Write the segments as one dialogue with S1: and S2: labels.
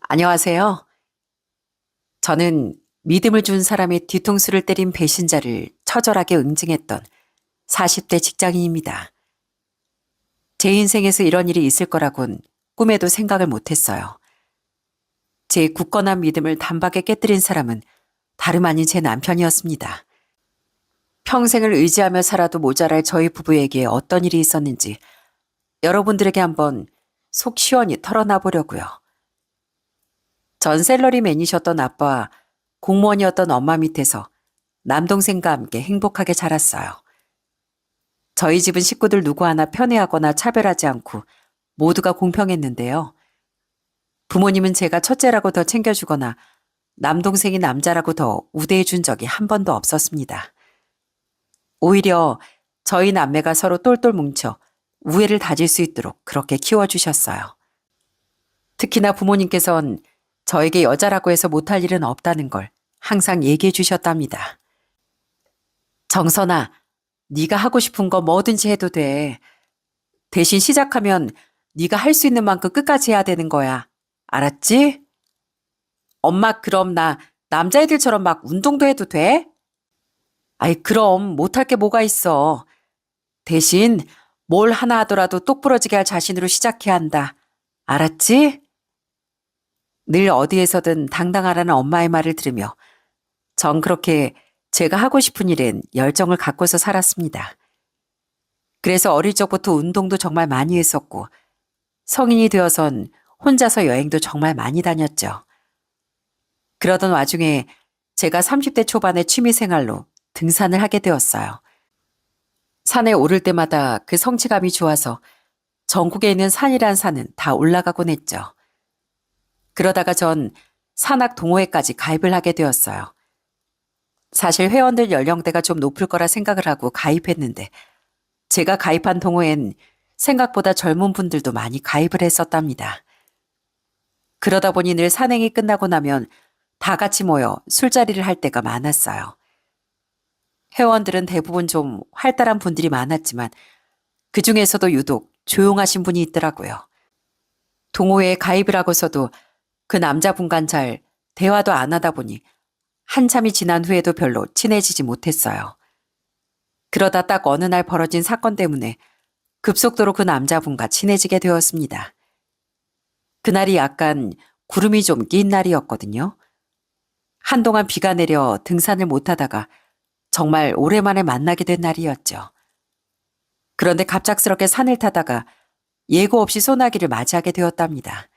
S1: 안녕하세요. 저는 믿음을 준 사람의 뒤통수를 때린 배신자를 처절하게 응징했던 40대 직장인입니다. 제 인생에서 이런 일이 있을 거라곤 꿈에도 생각을 못했어요. 제 굳건한 믿음을 단박에 깨뜨린 사람은 다름 아닌 제 남편이었습니다. 평생을 의지하며 살아도 모자랄 저희 부부에게 어떤 일이 있었는지 여러분들에게 한번 속 시원히 털어놔 보려고요. 전 샐러리맨이셨던 아빠와 공무원이었던 엄마 밑에서 남동생과 함께 행복하게 자랐어요. 저희 집은 식구들 누구 하나 편애하거나 차별하지 않고 모두가 공평했는데요. 부모님은 제가 첫째라고 더 챙겨주거나 남동생이 남자라고 더 우대해 준 적이 한 번도 없었습니다. 오히려 저희 남매가 서로 똘똘 뭉쳐 우애를 다질 수 있도록 그렇게 키워주셨어요. 특히나 부모님께선 저에게 여자라고 해서 못할 일은 없다는 걸 항상 얘기해 주셨답니다. 정선아, 네가 하고 싶은 거 뭐든지 해도 돼. 대신 시작하면 네가 할 수 있는 만큼 끝까지 해야 되는 거야. 알았지? 엄마 그럼 나 남자애들처럼 막 운동도 해도 돼? 아이 그럼 못할 게 뭐가 있어. 대신 뭘 하나 하더라도 똑부러지게 할 자신으로 시작해야 한다. 알았지? 늘 어디에서든 당당하라는 엄마의 말을 들으며 전 그렇게 제가 하고 싶은 일엔 열정을 갖고서 살았습니다. 그래서 어릴 적부터 운동도 정말 많이 했었고 성인이 되어선 혼자서 여행도 정말 많이 다녔죠. 그러던 와중에 제가 30대 초반의 취미생활로 등산을 하게 되었어요. 산에 오를 때마다 그 성취감이 좋아서 전국에 있는 산이란 산은 다 올라가곤 했죠. 그러다가 전 산악 동호회까지 가입을 하게 되었어요. 사실 회원들 연령대가 좀 높을 거라 생각을 하고 가입했는데 제가 가입한 동호회엔 생각보다 젊은 분들도 많이 가입을 했었답니다. 그러다 보니 늘 산행이 끝나고 나면 다 같이 모여 술자리를 할 때가 많았어요. 회원들은 대부분 좀 활달한 분들이 많았지만 그 중에서도 유독 조용하신 분이 있더라고요. 동호회에 가입을 하고서도 그 남자분간 잘 대화도 안 하다 보니 한참이 지난 후에도 별로 친해지지 못했어요. 그러다 딱 어느 날 벌어진 사건 때문에 급속도로 그 남자분과 친해지게 되었습니다. 그날이 약간 구름이 좀 낀 날이었거든요. 한동안 비가 내려 등산을 못하다가 정말 오랜만에 만나게 된 날이었죠. 그런데 갑작스럽게 산을 타다가 예고 없이 소나기를 맞이하게 되었답니다.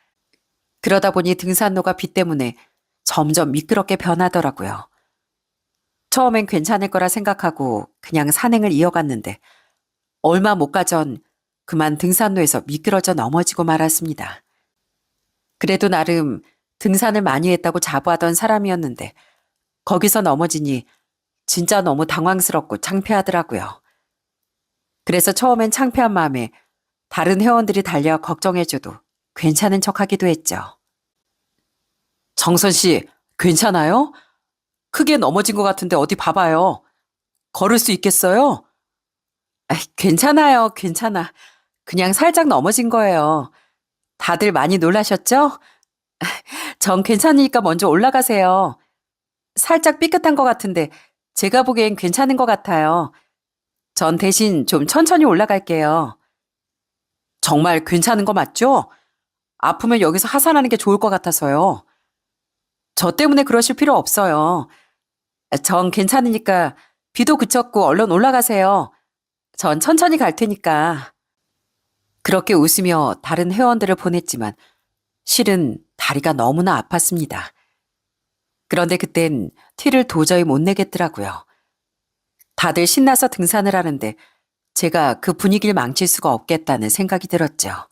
S1: 그러다 보니 등산로가 비 때문에 점점 미끄럽게 변하더라고요. 처음엔 괜찮을 거라 생각하고 그냥 산행을 이어갔는데 얼마 못 가 전 그만 등산로에서 미끄러져 넘어지고 말았습니다. 그래도 나름 등산을 많이 했다고 자부하던 사람이었는데 거기서 넘어지니 진짜 너무 당황스럽고 창피하더라고요. 그래서 처음엔 창피한 마음에 다른 회원들이 달려 걱정해줘도 괜찮은 척하기도 했죠. 정선 씨, 괜찮아요? 크게 넘어진 것 같은데 어디 봐봐요. 걸을 수 있겠어요? 괜찮아요, 괜찮아. 그냥 살짝 넘어진 거예요. 다들 많이 놀라셨죠? 전 괜찮으니까 먼저 올라가세요. 살짝 삐끗한 것 같은데 제가 보기엔 괜찮은 것 같아요. 전 대신 좀 천천히 올라갈게요. 정말 괜찮은 거 맞죠? 아프면 여기서 하산하는 게 좋을 것 같아서요. 저 때문에 그러실 필요 없어요. 전 괜찮으니까 비도 그쳤고 얼른 올라가세요. 전 천천히 갈 테니까. 그렇게 웃으며 다른 회원들을 보냈지만 실은 다리가 너무나 아팠습니다. 그런데 그땐 티를 도저히 못 내겠더라고요. 다들 신나서 등산을 하는데 제가 그 분위기를 망칠 수가 없겠다는 생각이 들었죠.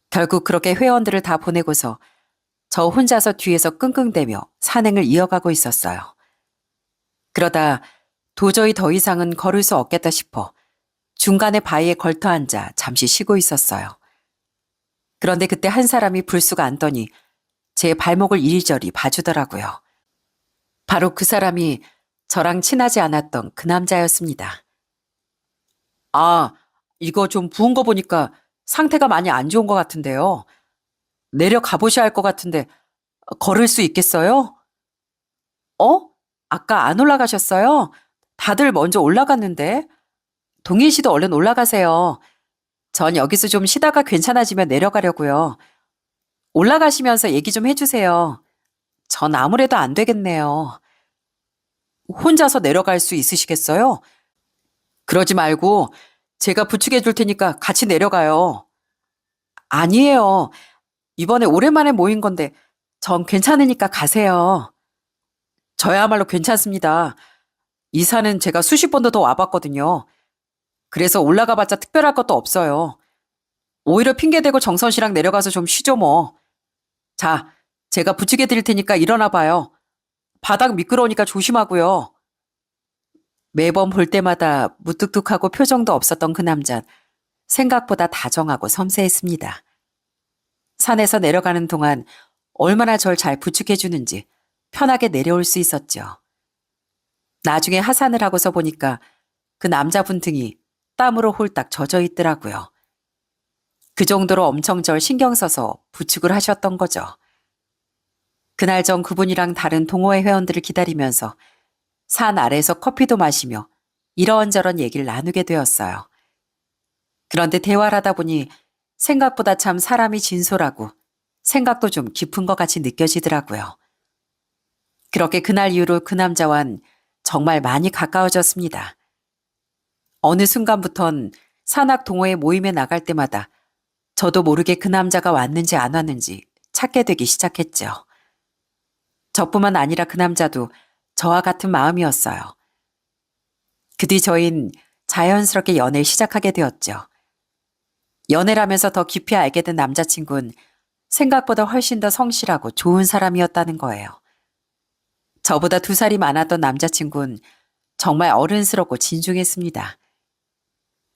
S1: 결국 그렇게 회원들을 다 보내고서 저 혼자서 뒤에서 끙끙대며 산행을 이어가고 있었어요. 그러다 도저히 더 이상은 걸을 수 없겠다 싶어 중간에 바위에 걸터 앉아 잠시 쉬고 있었어요. 그런데 그때 한 사람이 불쑥 앉더니 제 발목을 이리저리 봐주더라고요. 바로 그 사람이 저랑 친하지 않았던 그 남자였습니다. 아, 이거 좀 부은 거 보니까 상태가 많이 안 좋은 것 같은데요. 내려가 보셔야 할 것 같은데 걸을 수 있겠어요? 어? 아까 안 올라가셨어요? 다들 먼저 올라갔는데. 동인 씨도 얼른 올라가세요. 전 여기서 좀 쉬다가 괜찮아지면 내려가려고요. 올라가시면서 얘기 좀 해주세요. 전 아무래도 안 되겠네요. 혼자서 내려갈 수 있으시겠어요? 그러지 말고 제가 부축해 줄 테니까 같이 내려가요. 아니에요. 이번에 오랜만에 모인 건데 전 괜찮으니까 가세요. 저야말로 괜찮습니다. 이 산은 제가 수십 번도 더 와봤거든요. 그래서 올라가봤자 특별할 것도 없어요. 오히려 핑계대고 정선 씨랑 내려가서 좀 쉬죠 뭐. 자, 제가 부축해 드릴 테니까 일어나 봐요. 바닥 미끄러우니까 조심하고요. 매번 볼 때마다 무뚝뚝하고 표정도 없었던 그 남잔 생각보다 다정하고 섬세했습니다. 산에서 내려가는 동안 얼마나 절 잘 부축해 주는지 편하게 내려올 수 있었죠. 나중에 하산을 하고서 보니까 그 남자분 등이 땀으로 홀딱 젖어 있더라고요. 그 정도로 엄청 절 신경 써서 부축을 하셨던 거죠. 그날 전 그분이랑 다른 동호회 회원들을 기다리면서 산 아래에서 커피도 마시며 이런저런 얘기를 나누게 되었어요. 그런데 대화를 하다 보니 생각보다 참 사람이 진솔하고 생각도 좀 깊은 것 같이 느껴지더라고요. 그렇게 그날 이후로 그 남자와는 정말 많이 가까워졌습니다. 어느 순간부턴 산악 동호회 모임에 나갈 때마다 저도 모르게 그 남자가 왔는지 안 왔는지 찾게 되기 시작했죠. 저뿐만 아니라 그 남자도 저와 같은 마음이었어요. 그 뒤 저흰 자연스럽게 연애를 시작하게 되었죠. 연애를 하면서 더 깊이 알게 된 남자친구는 생각보다 훨씬 더 성실하고 좋은 사람이었다는 거예요. 저보다 2살이 많았던 남자친구는 정말 어른스럽고 진중했습니다.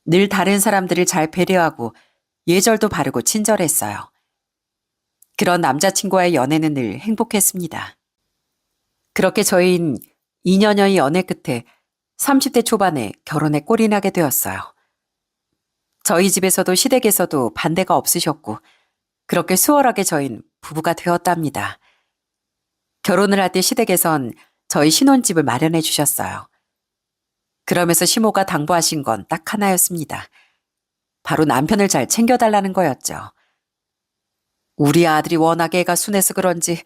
S1: 늘 다른 사람들을 잘 배려하고 예절도 바르고 친절했어요. 그런 남자친구와의 연애는 늘 행복했습니다. 그렇게 저희는 2년여의 연애 끝에 30대 초반에 결혼에 꼴이 나게 되었어요. 저희 집에서도 시댁에서도 반대가 없으셨고 그렇게 수월하게 저희는 부부가 되었답니다. 결혼을 할 때 시댁에선 저희 신혼집을 마련해 주셨어요. 그러면서 시모가 당부하신 건 딱 하나였습니다. 바로 남편을 잘 챙겨달라는 거였죠. 우리 아들이 워낙 애가 순해서 그런지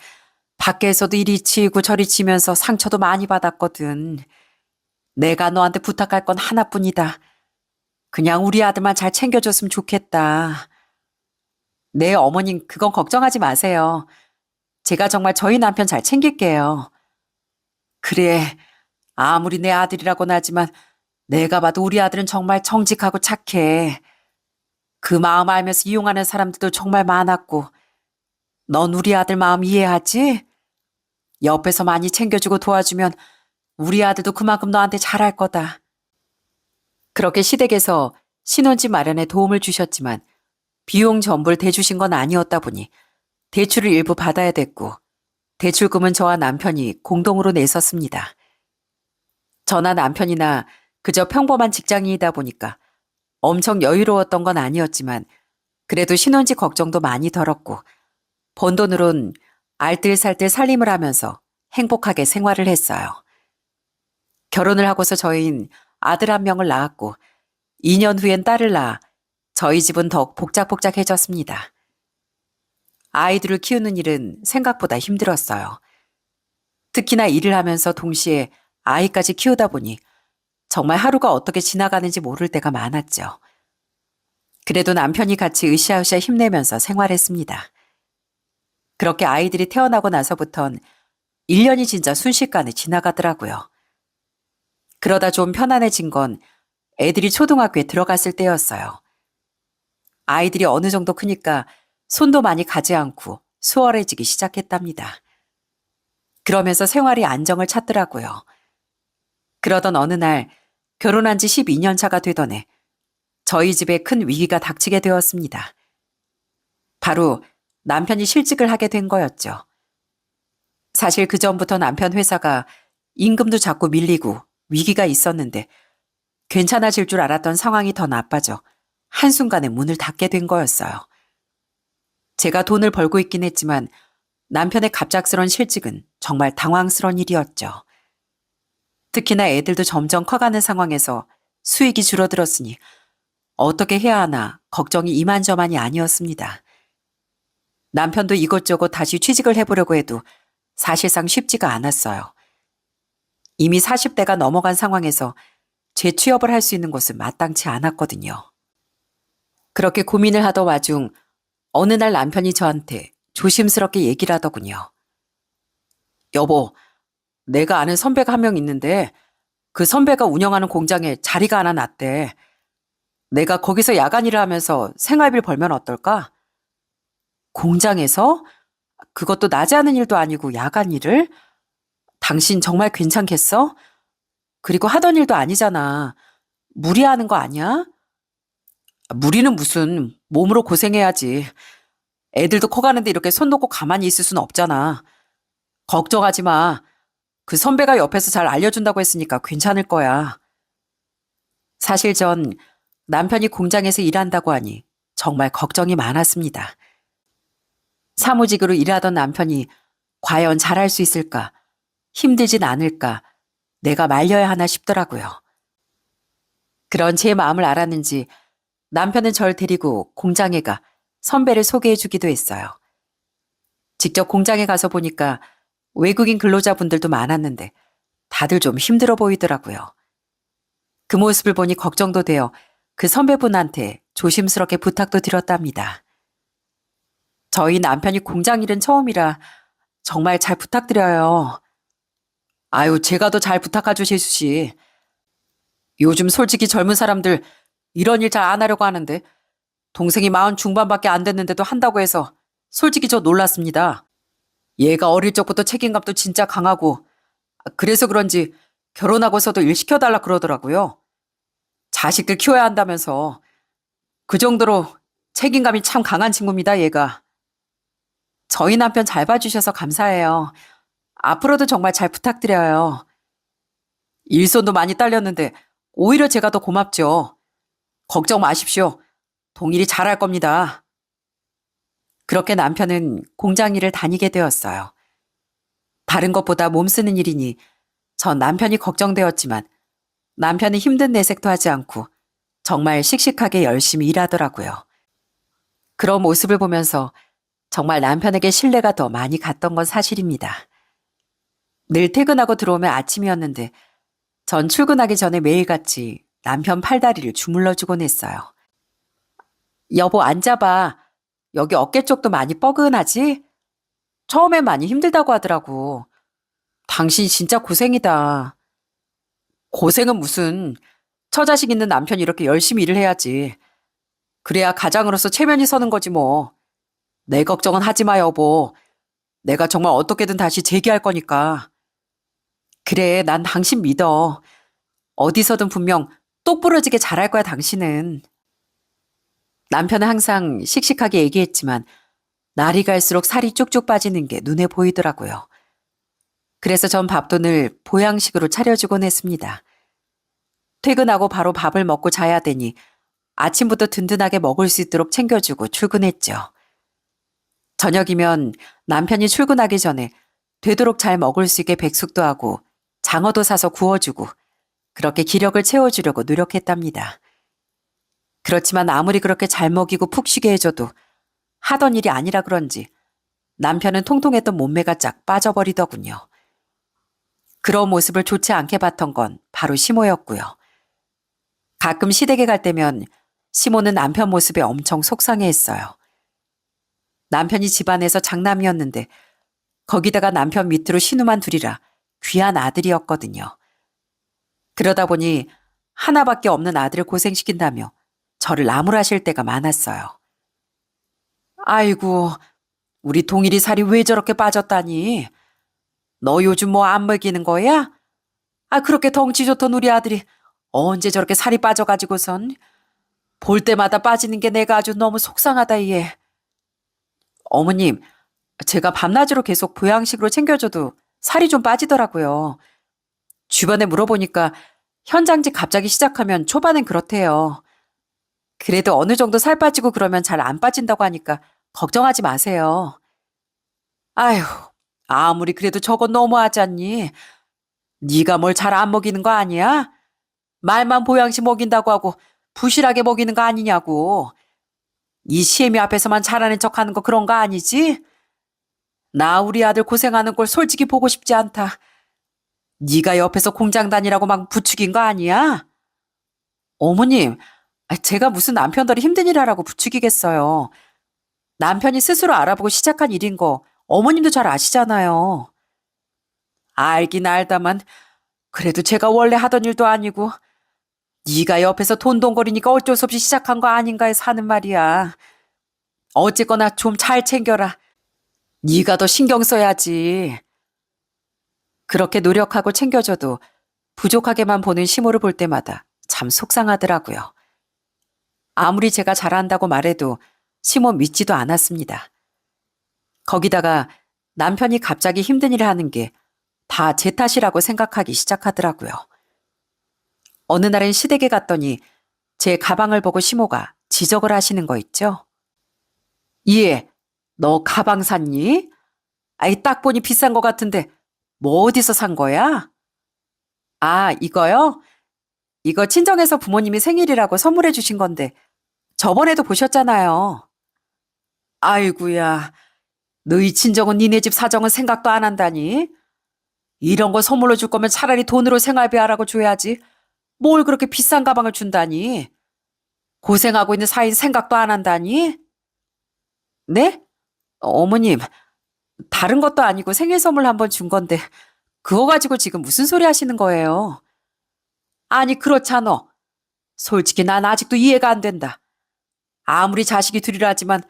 S1: 밖에서도 이리 치이고 저리 치면서 상처도 많이 받았거든. 내가 너한테 부탁할 건 하나뿐이다. 그냥 우리 아들만 잘 챙겨줬으면 좋겠다. 네, 어머님 그건 걱정하지 마세요. 제가 정말 저희 남편 잘 챙길게요. 그래, 아무리 내 아들이라고는 하지만 내가 봐도 우리 아들은 정말 정직하고 착해. 그 마음 알면서 이용하는 사람들도 정말 많았고 넌 우리 아들 마음 이해하지? 옆에서 많이 챙겨주고 도와주면 우리 아들도 그만큼 너한테 잘할 거다. 그렇게 시댁에서 신혼집 마련에 도움을 주셨지만 비용 전부를 대주신 건 아니었다 보니 대출을 일부 받아야 됐고 대출금은 저와 남편이 공동으로 냈었습니다. 저나 남편이나 그저 평범한 직장인이다 보니까 엄청 여유로웠던 건 아니었지만 그래도 신혼집 걱정도 많이 덜었고 번 돈으론 알뜰살뜰 살림을 하면서 행복하게 생활을 했어요. 결혼을 하고서 저희는 아들 1명을 낳았고 2년 후엔 딸을 낳아 저희 집은 더욱 복작복작해졌습니다. 아이들을 키우는 일은 생각보다 힘들었어요. 특히나 일을 하면서 동시에 아이까지 키우다 보니 정말 하루가 어떻게 지나가는지 모를 때가 많았죠. 그래도 남편이 같이 으쌰으쌰 힘내면서 생활했습니다. 그렇게 아이들이 태어나고 나서부턴 1년이 진짜 순식간에 지나가더라고요. 그러다 좀 편안해진 건 애들이 초등학교에 들어갔을 때였어요. 아이들이 어느 정도 크니까 손도 많이 가지 않고 수월해지기 시작했답니다. 그러면서 생활이 안정을 찾더라고요. 그러던 어느 날 결혼한 지 12년 차가 되던 해 저희 집에 큰 위기가 닥치게 되었습니다. 바로 남편이 실직을 하게 된 거였죠. 사실 그 전부터 남편 회사가 임금도 자꾸 밀리고 위기가 있었는데 괜찮아질 줄 알았던 상황이 더 나빠져 한순간에 문을 닫게 된 거였어요. 제가 돈을 벌고 있긴 했지만 남편의 갑작스런 실직은 정말 당황스러운 일이었죠. 특히나 애들도 점점 커가는 상황에서 수익이 줄어들었으니 어떻게 해야 하나 걱정이 이만저만이 아니었습니다. 남편도 이것저것 다시 취직을 해보려고 해도 사실상 쉽지가 않았어요. 이미 40대가 넘어간 상황에서 재취업을 할 수 있는 곳은 마땅치 않았거든요. 그렇게 고민을 하던 와중 어느 날 남편이 저한테 조심스럽게 얘기를 하더군요. 여보, 내가 아는 선배가 한 명 있는데 그 선배가 운영하는 공장에 자리가 하나 났대. 내가 거기서 야간 일을 하면서 생활비를 벌면 어떨까? 공장에서? 그것도 낮에 하는 일도 아니고 야간 일을? 당신 정말 괜찮겠어? 그리고 하던 일도 아니잖아. 무리하는 거 아니야? 무리는 무슨, 몸으로 고생해야지. 애들도 커가는데 이렇게 손 놓고 가만히 있을 순 없잖아. 걱정하지 마. 그 선배가 옆에서 잘 알려준다고 했으니까 괜찮을 거야. 사실 전 남편이 공장에서 일한다고 하니 정말 걱정이 많았습니다. 사무직으로 일하던 남편이 과연 잘할 수 있을까? 힘들진 않을까? 내가 말려야 하나 싶더라고요. 그런 제 마음을 알았는지 남편은 절 데리고 공장에 가 선배를 소개해 주기도 했어요. 직접 공장에 가서 보니까 외국인 근로자분들도 많았는데 다들 좀 힘들어 보이더라고요. 그 모습을 보니 걱정도 되어 그 선배분한테 조심스럽게 부탁도 드렸답니다. 저희 남편이 공장 일은 처음이라 정말 잘 부탁드려요. 아유, 제가 더 잘 부탁하죠, 재수 씨. 요즘 솔직히 젊은 사람들 이런 일 잘 안 하려고 하는데 동생이 40 중반밖에 안 됐는데도 한다고 해서 솔직히 저 놀랐습니다. 얘가 어릴 적부터 책임감도 진짜 강하고 그래서 그런지 결혼하고서도 일 시켜달라 그러더라고요. 자식들 키워야 한다면서 그 정도로 책임감이 참 강한 친구입니다, 얘가. 저희 남편 잘 봐주셔서 감사해요. 앞으로도 정말 잘 부탁드려요. 일손도 많이 딸렸는데 오히려 제가 더 고맙죠. 걱정 마십시오. 동일이 잘할 겁니다. 그렇게 남편은 공장 일을 다니게 되었어요. 다른 것보다 몸 쓰는 일이니 전 남편이 걱정되었지만 남편은 힘든 내색도 하지 않고 정말 씩씩하게 열심히 일하더라고요. 그런 모습을 보면서 정말 남편에게 신뢰가 더 많이 갔던 건 사실입니다. 늘 퇴근하고 들어오면 아침이었는데 전 출근하기 전에 매일같이 남편 팔다리를 주물러주곤 했어요. 여보, 앉아봐. 여기 어깨 쪽도 많이 뻐근하지? 처음엔 많이 힘들다고 하더라고. 당신 진짜 고생이다. 고생은 무슨. 처자식 있는 남편이 이렇게 열심히 일을 해야지. 그래야 가장으로서 체면이 서는 거지 뭐. 내 걱정은 하지 마, 여보. 내가 정말 어떻게든 다시 재기할 거니까. 그래, 난 당신 믿어. 어디서든 분명 똑부러지게 잘할 거야, 당신은. 남편은 항상 씩씩하게 얘기했지만 날이 갈수록 살이 쭉쭉 빠지는 게 눈에 보이더라고요. 그래서 전 밥도 늘 보양식으로 차려주곤 했습니다. 퇴근하고 바로 밥을 먹고 자야 되니 아침부터 든든하게 먹을 수 있도록 챙겨주고 출근했죠. 저녁이면 남편이 출근하기 전에 되도록 잘 먹을 수 있게 백숙도 하고 장어도 사서 구워주고 그렇게 기력을 채워주려고 노력했답니다. 그렇지만 아무리 그렇게 잘 먹이고 푹 쉬게 해줘도 하던 일이 아니라 그런지 남편은 통통했던 몸매가 쫙 빠져버리더군요. 그런 모습을 좋지 않게 봤던 건 바로 시모였고요. 가끔 시댁에 갈 때면 시모는 남편 모습에 엄청 속상해했어요. 남편이 집안에서 장남이었는데 거기다가 남편 밑으로 신우만 둘이라 귀한 아들이었거든요. 그러다 보니 하나밖에 없는 아들을 고생시킨다며 저를 나무라실 때가 많았어요. 아이고, 우리 동일이 살이 왜 저렇게 빠졌다니? 너 요즘 뭐 안 먹이는 거야? 아, 그렇게 덩치 좋던 우리 아들이 언제 저렇게 살이 빠져가지고선 볼 때마다 빠지는 게 내가 아주 너무 속상하다, 얘. 어머님, 제가 밤낮으로 계속 보양식으로 챙겨줘도 살이 좀 빠지더라고요. 주변에 물어보니까 현장직 갑자기 시작하면 초반엔 그렇대요. 그래도 어느 정도 살 빠지고 그러면 잘 안 빠진다고 하니까 걱정하지 마세요. 아휴, 아무리 그래도 저건 너무하지 않니? 네가 뭘 잘 안 먹이는 거 아니야? 말만 보양식 먹인다고 하고 부실하게 먹이는 거 아니냐고. 이 시애미 앞에서만 잘하는 척하는 거 그런 거 아니지? 나 우리 아들 고생하는 걸 솔직히 보고 싶지 않다. 네가 옆에서 공장 다니라고 막 부추긴 거 아니야? 어머님, 제가 무슨 남편들이 힘든 일 하라고 부추기겠어요. 남편이 스스로 알아보고 시작한 일인 거 어머님도 잘 아시잖아요. 알긴 알다만 그래도 제가 원래 하던 일도 아니고 네가 옆에서 돈돈거리니까 어쩔 수 없이 시작한 거 아닌가 해서 하는 말이야. 어쨌거나 좀 잘 챙겨라. 네가 더 신경 써야지. 그렇게 노력하고 챙겨줘도 부족하게만 보는 시모를 볼 때마다 참 속상하더라고요. 아무리 제가 잘한다고 말해도 시모 믿지도 않았습니다. 거기다가 남편이 갑자기 힘든 일을 하는 게 다 제 탓이라고 생각하기 시작하더라고요. 어느 날은 시댁에 갔더니 제 가방을 보고 시모가 지적을 하시는 거 있죠? 예, 너 가방 샀니? 아이, 딱 보니 비싼 거 같은데 뭐 어디서 산 거야? 아, 이거요? 이거 친정에서 부모님이 생일이라고 선물해 주신 건데 저번에도 보셨잖아요. 아이구야, 너희 친정은 니네 집 사정은 생각도 안 한다니? 이런 거 선물로 줄 거면 차라리 돈으로 생활비 하라고 줘야지. 뭘 그렇게 비싼 가방을 준다니? 고생하고 있는 사이인 생각도 안 한다니? 네? 어머님, 다른 것도 아니고 생일 선물 한번 준 건데 그거 가지고 지금 무슨 소리 하시는 거예요? 아니, 그렇잖아. 솔직히 난 아직도 이해가 안 된다. 아무리 자식이 둘이라 하지만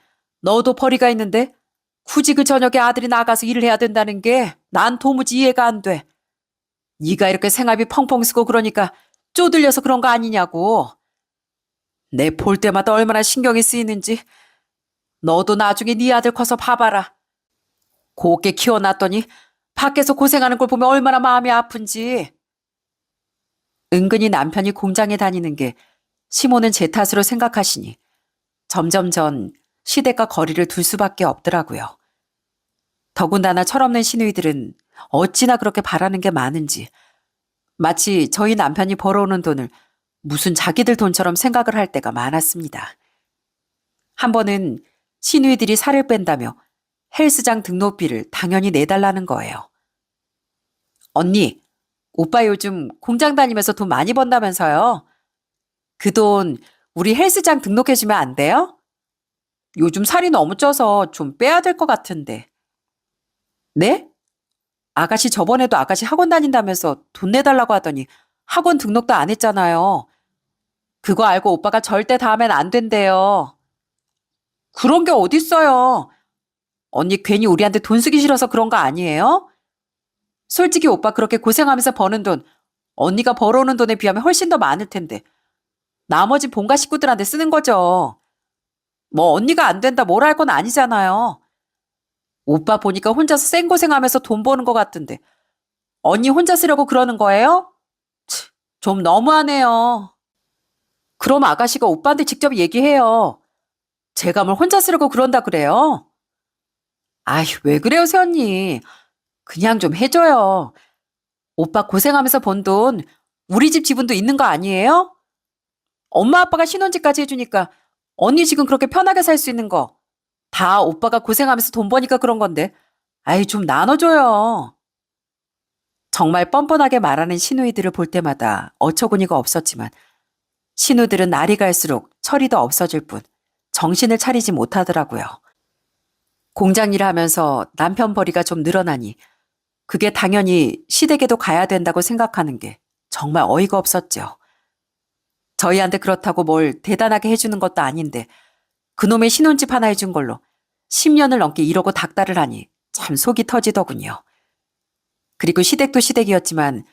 S1: 너도 벌이가 있는데 굳이 그 저녁에 아들이 나가서 일을 해야 된다는 게 난 도무지 이해가 안 돼. 네가 이렇게 생활비 펑펑 쓰고 그러니까 쪼들려서 그런 거 아니냐고. 내 볼 때마다 얼마나 신경이 쓰이는지. 너도 나중에 네 아들 커서 봐봐라. 곱게 키워놨더니 밖에서 고생하는 걸 보면 얼마나 마음이 아픈지. 은근히 남편이 공장에 다니는 게 시모는 제 탓으로 생각하시니 점점 전 시댁과 거리를 둘 수밖에 없더라고요. 더군다나 철없는 시누이들은 어찌나 그렇게 바라는 게 많은지 마치 저희 남편이 벌어오는 돈을 무슨 자기들 돈처럼 생각을 할 때가 많았습니다. 한 번은 시누이들이 살을 뺀다며 헬스장 등록비를 당연히 내달라는 거예요. 언니, 오빠 요즘 공장 다니면서 돈 많이 번다면서요? 그 돈 우리 헬스장 등록해주면 안 돼요? 요즘 살이 너무 쪄서 좀 빼야 될 것 같은데. 네? 아가씨 저번에도 아가씨 학원 다닌다면서 돈 내달라고 하더니 학원 등록도 안 했잖아요. 그거 알고 오빠가 절대 다음엔 안 된대요. 그런 게 어딨어요. 언니 괜히 우리한테 돈 쓰기 싫어서 그런 거 아니에요? 솔직히 오빠 그렇게 고생하면서 버는 돈, 언니가 벌어오는 돈에 비하면 훨씬 더 많을 텐데. 나머지 본가 식구들한테 쓰는 거죠. 뭐 언니가 안 된다 뭐라 할 건 아니잖아요. 오빠 보니까 혼자서 생고생하면서 돈 버는 것 같은데 언니 혼자 쓰려고 그러는 거예요? 좀 너무하네요. 그럼 아가씨가 오빠한테 직접 얘기해요. 제가 뭘 혼자 쓰려고 그런다 그래요? 아휴, 왜 그래요, 새언니. 그냥 좀 해줘요. 오빠 고생하면서 번 돈 우리 집 지분도 있는 거 아니에요? 엄마 아빠가 신혼집까지 해주니까 언니 지금 그렇게 편하게 살 수 있는 거 다 오빠가 고생하면서 돈 버니까 그런 건데 아이 좀 나눠줘요. 정말 뻔뻔하게 말하는 시누이들을 볼 때마다 어처구니가 없었지만 신우들은 날이 갈수록 철이 더 없어질 뿐 정신을 차리지 못하더라고요. 공장 일을 하면서 남편 벌이가 좀 늘어나니 그게 당연히 시댁에도 가야 된다고 생각하는 게 정말 어이가 없었죠. 저희한테 그렇다고 뭘 대단하게 해주는 것도 아닌데 그놈의 신혼집 하나 해준 걸로 10년을 넘게 이러고 닥달을 하니 참 속이 터지더군요. 그리고 시댁도 시댁이었지만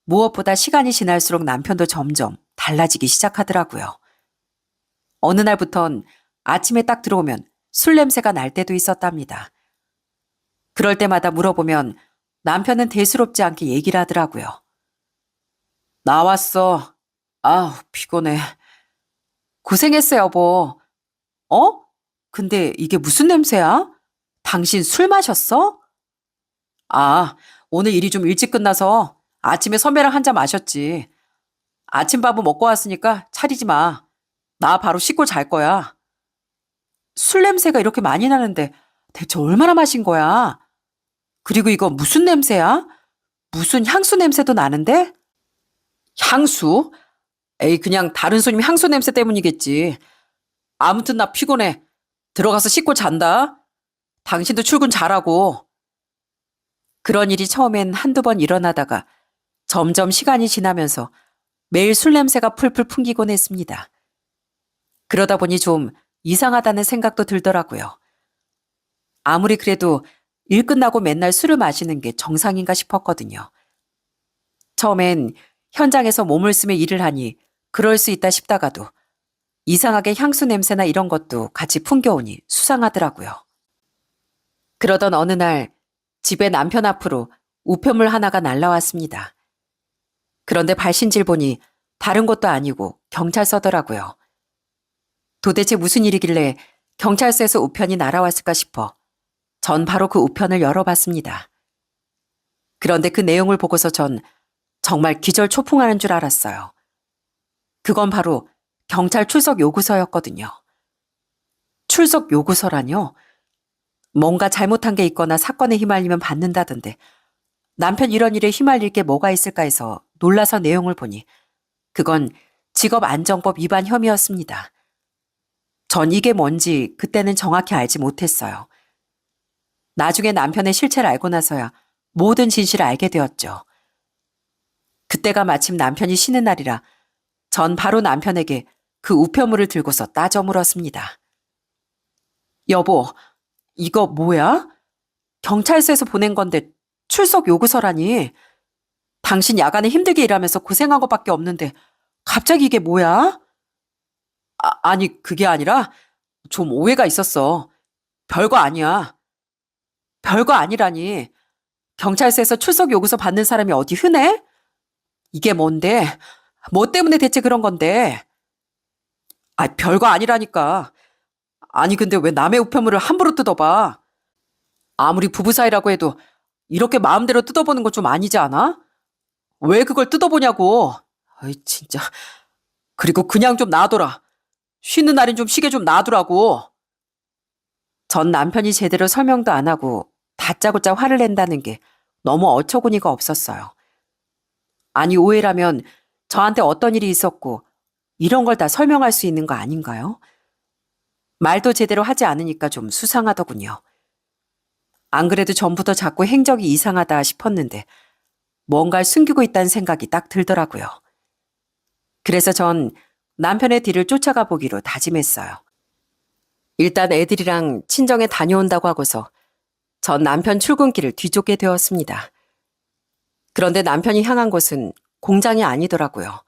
S1: 무엇보다 시간이 지날수록 남편도 점점 달라지기 시작하더라고요. 어느 날부턴 아침에 딱 들어오면 술 냄새가 날 때도 있었답니다. 그럴 때마다 물어보면 남편은 대수롭지 않게 얘기를 하더라고요. 나왔어. 아우, 피곤해. 고생했어, 여보. 어? 근데 이게 무슨 냄새야? 당신 술 마셨어? 아, 오늘 일이 좀 일찍 끝나서 아침에 선배랑 한 잔 마셨지. 아침밥은 먹고 왔으니까 차리지 마. 나 바로 씻고 잘 거야. 술 냄새가 이렇게 많이 나는데 대체 얼마나 마신 거야? 그리고 이거 무슨 냄새야? 무슨 향수 냄새도 나는데? 향수? 에이, 그냥 다른 손님 향수 냄새 때문이겠지. 아무튼 나 피곤해. 들어가서 씻고 잔다. 당신도 출근 잘하고. 그런 일이 처음엔 한두 번 일어나다가 점점 시간이 지나면서 매일 술 냄새가 풀풀 풍기곤 했습니다. 그러다 보니 좀 이상하다는 생각도 들더라고요. 아무리 그래도 일 끝나고 맨날 술을 마시는 게 정상인가 싶었거든요. 처음엔 현장에서 몸을 쓰며 일을 하니 그럴 수 있다 싶다가도 이상하게 향수 냄새나 이런 것도 같이 풍겨오니 수상하더라고요. 그러던 어느 날 집에 남편 앞으로 우편물 하나가 날라왔습니다. 그런데 발신질 보니 다른 것도 아니고 경찰서더라고요. 도대체 무슨 일이길래 경찰서에서 우편이 날아왔을까 싶어 전 바로 그 우편을 열어봤습니다. 그런데 그 내용을 보고서 전 정말 기절초풍하는 줄 알았어요. 그건 바로 경찰 출석 요구서였거든요. 출석 요구서라뇨? 뭔가 잘못한 게 있거나 사건에 휘말리면 받는다던데 남편 이런 일에 휘말릴 게 뭐가 있을까 해서 놀라서 내용을 보니 그건 직업안정법 위반 혐의였습니다. 전 이게 뭔지 그때는 정확히 알지 못했어요. 나중에 남편의 실체를 알고 나서야 모든 진실을 알게 되었죠. 그때가 마침 남편이 쉬는 날이라 전 바로 남편에게 그 우편물을 들고서 따져 물었습니다. 여보, 이거 뭐야? 경찰서에서 보낸 건데 출석 요구서라니. 당신 야간에 힘들게 일하면서 고생한 것밖에 없는데 갑자기 이게 뭐야? 아니, 그게 아니라 좀 오해가 있었어. 별거 아니야. 별거 아니라니. 경찰서에서 출석 요구서 받는 사람이 어디 흔해? 이게 뭔데? 뭐 때문에 대체 그런 건데? 별거 아니라니까. 아니, 근데 왜 남의 우편물을 함부로 뜯어봐? 아무리 부부 사이라고 해도 이렇게 마음대로 뜯어보는 건 좀 아니지 않아? 왜 그걸 뜯어보냐고. 아이, 진짜. 그리고 그냥 좀 놔둬라. 쉬는 날엔 좀 쉬게 좀 놔두라고. 전 남편이 제대로 설명도 안 하고 다짜고짜 화를 낸다는 게 너무 어처구니가 없었어요. 아니, 오해라면 저한테 어떤 일이 있었고 이런 걸 다 설명할 수 있는 거 아닌가요? 말도 제대로 하지 않으니까 좀 수상하더군요. 안 그래도 전부터 자꾸 행적이 이상하다 싶었는데 뭔가를 숨기고 있다는 생각이 딱 들더라고요. 그래서 전 남편의 뒤를 쫓아가 보기로 다짐했어요. 일단 애들이랑 친정에 다녀온다고 하고서 전 남편 출근길을 뒤쫓게 되었습니다. 그런데 남편이 향한 곳은 공장이 아니더라고요.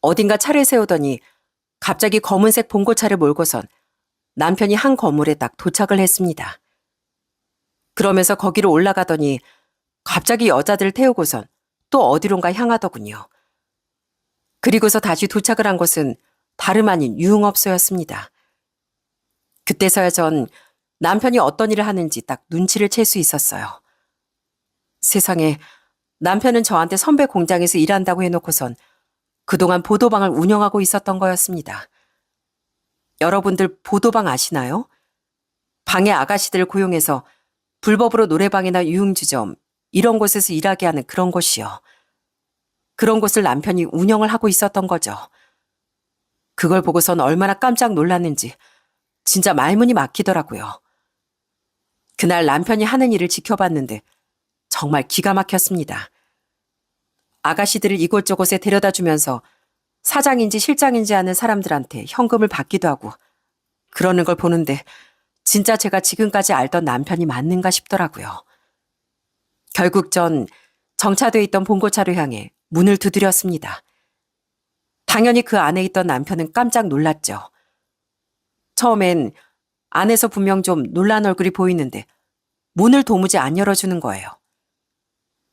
S1: 어딘가 차를 세우더니 갑자기 검은색 봉고차를 몰고선 남편이 한 건물에 딱 도착을 했습니다. 그러면서 거기로 올라가더니 갑자기 여자들을 태우고선 또 어디론가 향하더군요. 그리고서 다시 도착을 한 곳은 다름 아닌 유흥업소였습니다. 그때서야 전 남편이 어떤 일을 하는지 딱 눈치를 챌 수 있었어요. 세상에, 남편은 저한테 선배 공장에서 일한다고 해놓고선 그동안 보도방을 운영하고 있었던 거였습니다. 여러분들 보도방 아시나요? 방에 아가씨들을 고용해서 불법으로 노래방이나 유흥주점 이런 곳에서 일하게 하는 그런 곳이요. 그런 곳을 남편이 운영을 하고 있었던 거죠. 그걸 보고선 얼마나 깜짝 놀랐는지 진짜 말문이 막히더라고요. 그날 남편이 하는 일을 지켜봤는데 정말 기가 막혔습니다. 아가씨들을 이곳저곳에 데려다 주면서 사장인지 실장인지 아는 사람들한테 현금을 받기도 하고 그러는 걸 보는데 진짜 제가 지금까지 알던 남편이 맞는가 싶더라고요. 결국 전 정차돼 있던 봉고차를 향해 문을 두드렸습니다. 당연히 그 안에 있던 남편은 깜짝 놀랐죠. 처음엔 안에서 분명 좀 놀란 얼굴이 보이는데 문을 도무지 안 열어주는 거예요.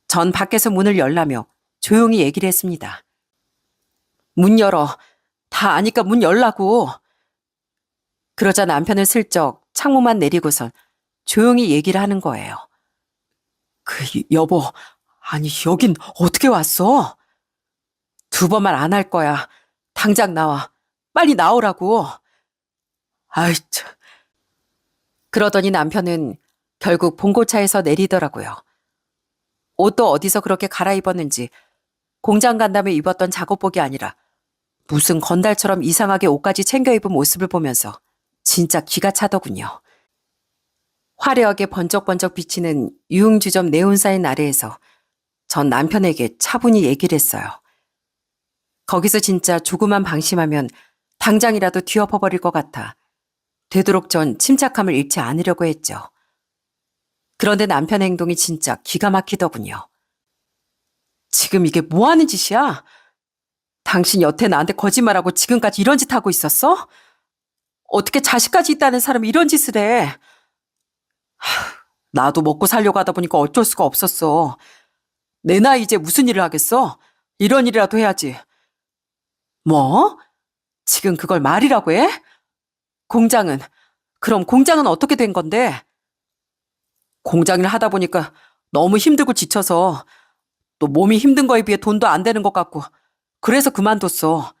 S1: 전 밖에서 문을 열라며 조용히 얘기를 했습니다. 문 열어. 다 아니까 문 열라고. 그러자 남편은 슬쩍 창문만 내리고선 조용히 얘기를 하는 거예요. 여보, 아니, 여긴 어떻게 왔어? 두 번 말 안 할 거야. 당장 나와. 빨리 나오라고. 아이, 참. 그러더니 남편은 결국 봉고차에서 내리더라고요. 옷도 어디서 그렇게 갈아입었는지 공장 간다며 입었던 작업복이 아니라 무슨 건달처럼 이상하게 옷까지 챙겨 입은 모습을 보면서 진짜 기가 차더군요. 화려하게 번쩍번쩍 비치는 유흥주점 네온사인 아래에서 전 남편에게 차분히 얘기를 했어요. 거기서 진짜 조금만 방심하면 당장이라도 뒤엎어버릴 것 같아 되도록 전 침착함을 잃지 않으려고 했죠. 그런데 남편의 행동이 진짜 기가 막히더군요. 지금 이게 뭐 하는 짓이야? 당신 여태 나한테 거짓말하고 지금까지 이런 짓 하고 있었어? 어떻게 자식까지 있다는 사람이 이런 짓을 해? 나도 먹고 살려고 하다 보니까 어쩔 수가 없었어. 내 나이 이제 무슨 일을 하겠어? 이런 일이라도 해야지. 뭐? 지금 그걸 말이라고 해? 그럼 공장은 어떻게 된 건데? 공장일 하다 보니까 너무 힘들고 지쳐서 또 몸이 힘든 거에 비해 돈도 안 되는 것 같고 그래서 그만뒀어.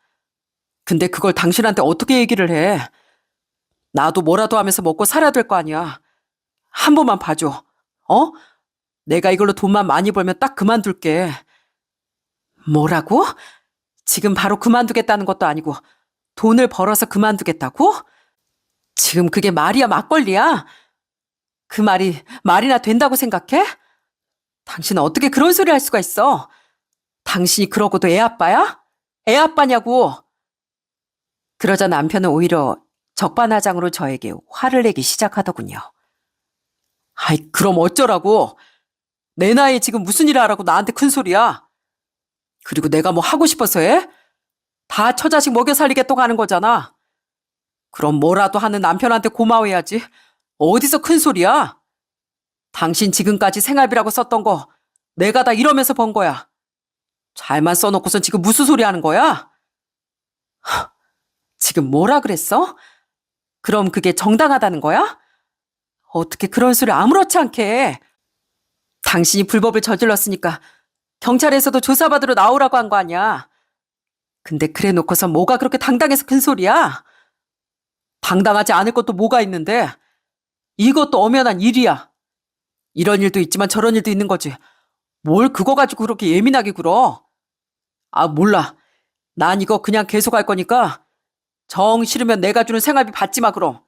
S1: 근데 그걸 당신한테 어떻게 얘기를 해? 나도 뭐라도 하면서 먹고 살아야 될 거 아니야. 한 번만 봐줘. 어? 내가 이걸로 돈만 많이 벌면 딱 그만둘게. 뭐라고? 지금 바로 그만두겠다는 것도 아니고 돈을 벌어서 그만두겠다고? 지금 그게 말이야 막걸리야? 그 말이나 된다고 생각해? 당신은 어떻게 그런 소리 할 수가 있어? 당신이 그러고도 애 아빠야? 애 아빠냐고. 그러자 남편은 오히려 적반하장으로 저에게 화를 내기 시작하더군요. 아이, 그럼 어쩌라고? 내 나이에 지금 무슨 일을 하라고 나한테 큰 소리야? 그리고 내가 뭐 하고 싶어서 해? 다 처자식 먹여 살리겠다고 하는 거잖아. 그럼 뭐라도 하는 남편한테 고마워해야지. 어디서 큰 소리야? 당신 지금까지 생활비라고 썼던 거 내가 다 이러면서 번 거야. 잘만 써놓고선 지금 무슨 소리 하는 거야? 지금 뭐라 그랬어? 그럼 그게 정당하다는 거야? 어떻게 그런 소리 아무렇지 않게 해? 당신이 불법을 저질렀으니까 경찰에서도 조사받으러 나오라고 한 거 아니야. 근데 그래 놓고서 뭐가 그렇게 당당해서 큰 소리야? 당당하지 않을 것도 뭐가 있는데 이것도 엄연한 일이야. 이런 일도 있지만 저런 일도 있는 거지. 뭘 그거 가지고 그렇게 예민하게 굴어? 아, 몰라. 난 이거 그냥 계속 할 거니까 정 싫으면 내가 주는 생활비 받지 마 그럼.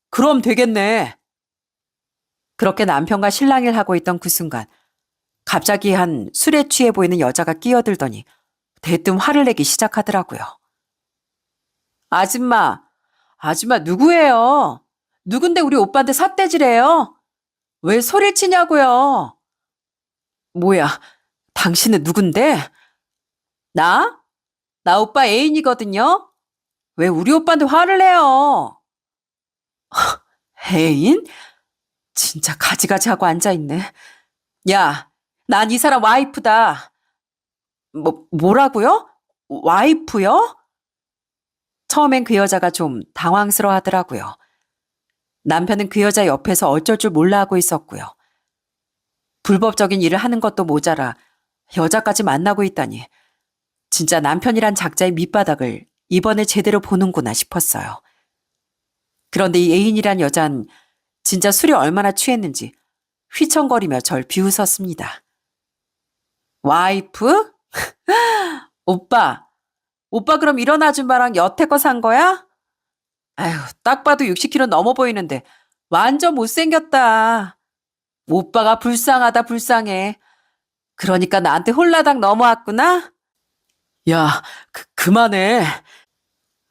S1: 그럼 되겠네. 그렇게 남편과 실랑이를 하고 있던 그 순간 갑자기 한 술에 취해 보이는 여자가 끼어들더니 대뜸 화를 내기 시작하더라고요. 아줌마 누구예요? 누군데 우리 오빠한테 삿대질해요? 왜 소리를 치냐고요? 뭐야, 당신은 누군데? 나? 나 오빠 애인이거든요? 왜 우리 오빠한테 화를 내요? 애인? 진짜 가지가지 하고 앉아있네. 야, 난 이 사람 와이프다. 뭐라고요? 와이프요? 처음엔 그 여자가 좀 당황스러워 하더라고요. 남편은 그 여자 옆에서 어쩔 줄 몰라 하고 있었고요. 불법적인 일을 하는 것도 모자라 여자까지 만나고 있다니 진짜 남편이란 작자의 밑바닥을 이번에 제대로 보는구나 싶었어요. 그런데 이 애인이란 여잔 진짜 술이 얼마나 취했는지 휘청거리며 절 비웃었습니다. 와이프? 오빠 그럼 이런 아줌마랑 여태껏 산 거야? 아휴, 딱 봐도 60kg 넘어 보이는데 완전 못생겼다. 오빠가 불쌍하다 불쌍해. 그러니까 나한테 홀라당 넘어왔구나? 야, 그만해.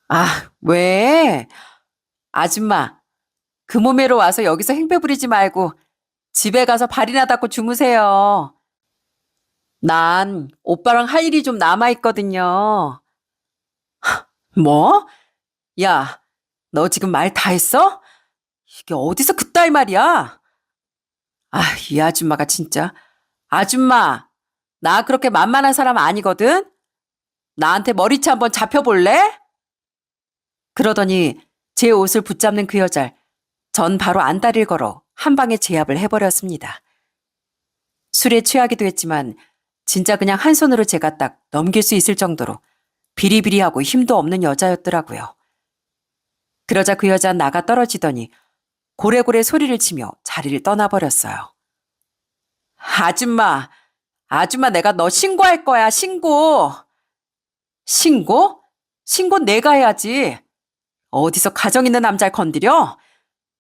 S1: 아, 왜? 아줌마, 그 몸매로 와서 여기서 행패 부리지 말고 집에 가서 발이나 닦고 주무세요. 난 오빠랑 할 일이 좀 남아있거든요. 뭐? 야, 너 지금 말 다 했어? 이게 어디서 그따위 말이야? 아, 이 아줌마가 진짜. 아줌마, 나 그렇게 만만한 사람 아니거든? 나한테 머리채 한번 잡혀볼래? 그러더니 제 옷을 붙잡는 그 여자를 전 바로 안다리를 걸어 한 방에 제압을 해버렸습니다. 술에 취하기도 했지만 진짜 그냥 한 손으로 제가 딱 넘길 수 있을 정도로 비리비리하고 힘도 없는 여자였더라고요. 그러자 그 여자는 나가 떨어지더니 고래고래 소리를 치며 자리를 떠나버렸어요. 아줌마, 아줌마 내가 너 신고할 거야, 신고. 신고? 신고 내가 해야지. 어디서 가정 있는 남자를 건드려?